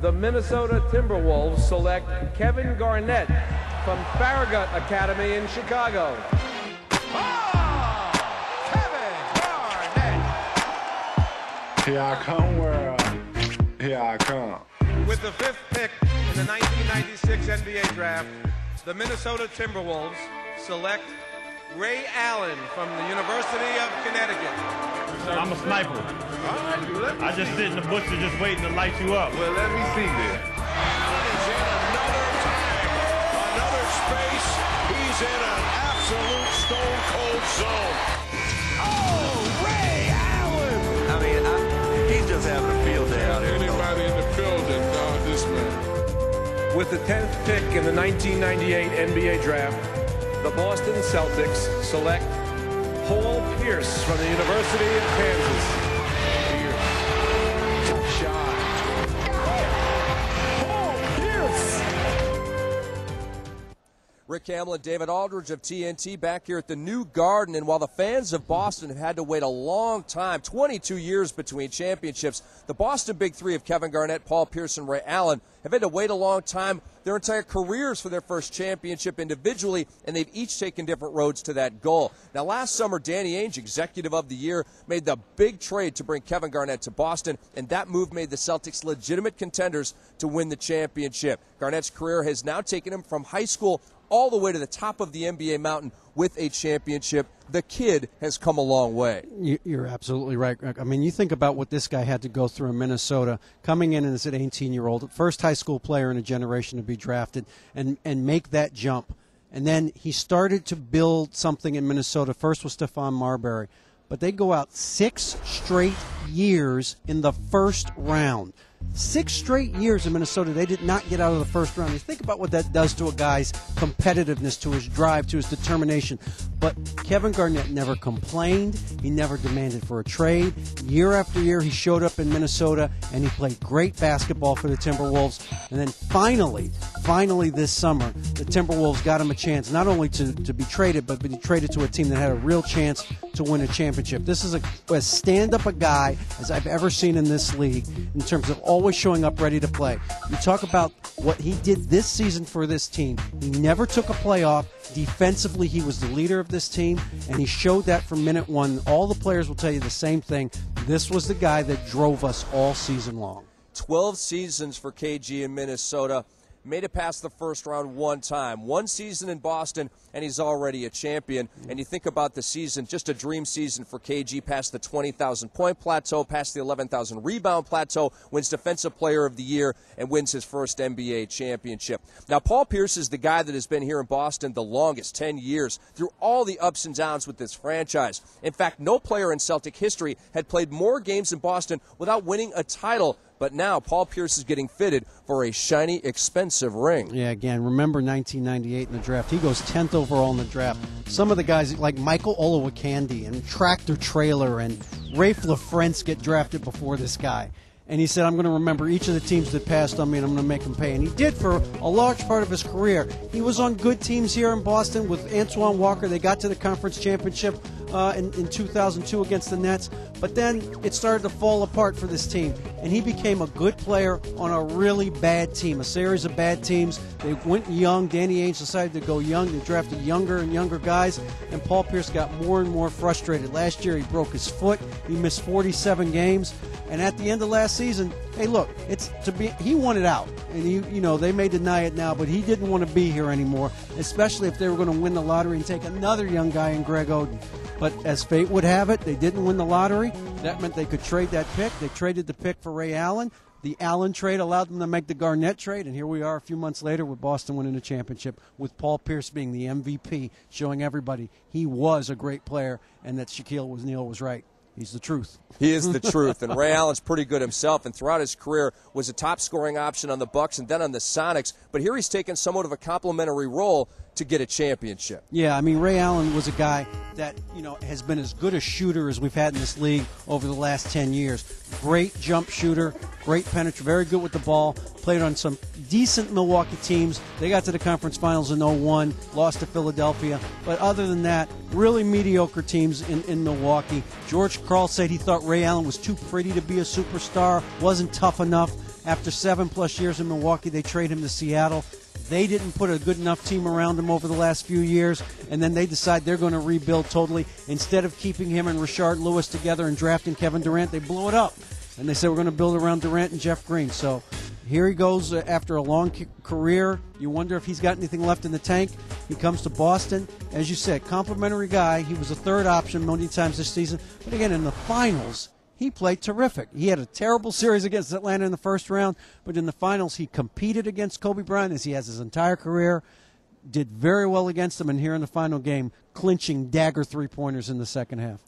the Minnesota Timberwolves select Kevin Garnett from Farragut Academy in Chicago. Oh, Kevin Garnett! Here I come, world. Here I come. With the 5th pick in the 1996 NBA draft, the Minnesota Timberwolves select Ray Allen from the University of Connecticut. I'm a sniper. All right, I just sit in the bushes just waiting to light you up. Well, let me see this. He's in another time, another space. He's in an absolute stone-cold zone. Oh, Ray Allen! I mean, he's just having a field day out here. Anybody in the building, this man. With the 10th pick in the 1998 NBA draft, the Boston Celtics select Paul Pierce from the University of Kansas. Tough shot. Paul Pierce! Rick Hamlin, David Aldridge of TNT back here at the New Garden. And while the fans of Boston have had to wait a long time, 22 years between championships, the Boston Big Three of Kevin Garnett, Paul Pierce, and Ray Allen have had to wait a long time, their entire careers, for their first championship individually, and they've each taken different roads to that goal. Now, last summer, Danny Ainge, Executive of the Year, made the big trade to bring Kevin Garnett to Boston, and that move made the Celtics legitimate contenders to win the championship. Garnett's career has now taken him from high school all the way to the top of the NBA mountain with a championship. The kid has come a long way. You're absolutely right, Greg. I mean, you think about what this guy had to go through in Minnesota, coming in as an 18-year-old, first high school player in a generation to be drafted, and make that jump. And then he started to build something in Minnesota. First was Stephon Marbury. But they go out 6 straight years in the first round. 6 straight years in Minnesota, they did not get out of the first round. You think about what that does to a guy's competitiveness, to his drive, to his determination. But Kevin Garnett never complained. He never demanded for a trade. Year after year, he showed up in Minnesota, and he played great basketball for the Timberwolves. And then finally this summer, the Timberwolves got him a chance not only to be traded, but to be traded to a team that had a real chance to win a championship. This is as stand-up a guy as I've ever seen in this league in terms of always showing up ready to play. You talk about what he did this season for this team. He never took a playoff. Defensively, he was the leader of this team, and he showed that from minute one. All the players will tell you the same thing. This was the guy that drove us all season long. 12 seasons for KG in Minnesota. Made it past the first round one time. One season in Boston, and he's already a champion. And you think about the season, just a dream season for KG, past the 20,000-point plateau, past the 11,000-rebound plateau, wins Defensive Player of the Year, and wins his first NBA championship. Now, Paul Pierce is the guy that has been here in Boston the longest, 10 years, through all the ups and downs with this franchise. In fact, no player in Celtic history had played more games in Boston without winning a title. But now Paul Pierce is getting fitted for a shiny, expensive ring. Yeah, again, remember 1998 in the draft. He goes 10th overall in the draft. Some of the guys like Michael Olowokandi and Tractor Trailer and Rafe LaFrentz get drafted before this guy. And he said, I'm going to remember each of the teams that passed on me, and I'm going to make them pay. And he did for a large part of his career. He was on good teams here in Boston with Antoine Walker. They got to the conference championship in 2002 against the Nets. But then it started to fall apart for this team. And he became a good player on a really bad team, a series of bad teams. They went young. Danny Ainge decided to go young. They drafted younger and younger guys. And Paul Pierce got more and more frustrated. Last year he broke his foot. He missed 47 games. And at the end of last season, hey, look, he wanted out. And they may deny it now, but he didn't want to be here anymore, especially if they were going to win the lottery and take another young guy in Greg Oden. But as fate would have it, they didn't win the lottery. That meant they could trade that pick. They traded the pick for Ray Allen. The Allen trade allowed them to make the Garnett trade, and here we are a few months later with Boston winning the championship, with Paul Pierce being the MVP, showing everybody he was a great player and that Shaquille O'Neal was right. He's the truth. He is the truth, and Ray Allen's pretty good himself, and throughout his career was a top-scoring option on the Bucks and then on the Sonics, but here he's taken somewhat of a complimentary role to get a championship. Yeah, I mean, Ray Allen was a guy that, has been as good a shooter as we've had in this league over the last 10 years. Great jump shooter, great penetrator, very good with the ball, played on some decent Milwaukee teams. They got to the conference finals in 2001, lost to Philadelphia. But other than that, really mediocre teams in Milwaukee. George Karl said he thought Ray Allen was too pretty to be a superstar, wasn't tough enough. After 7+ years in Milwaukee, they trade him to Seattle. They didn't put a good enough team around him over the last few years, and then they decide they're going to rebuild totally. Instead of keeping him and Rashard Lewis together and drafting Kevin Durant, they blew it up. And they said, we're going to build around Durant and Jeff Green. So here he goes after a long career. You wonder if he's got anything left in the tank. He comes to Boston. As you said, complimentary guy. He was a third option many times this season. But again, in the finals, he played terrific. He had a terrible series against Atlanta in the first round, but in the finals he competed against Kobe Bryant as he has his entire career, did very well against him, and here in the final game, clinching dagger three-pointers in the second half.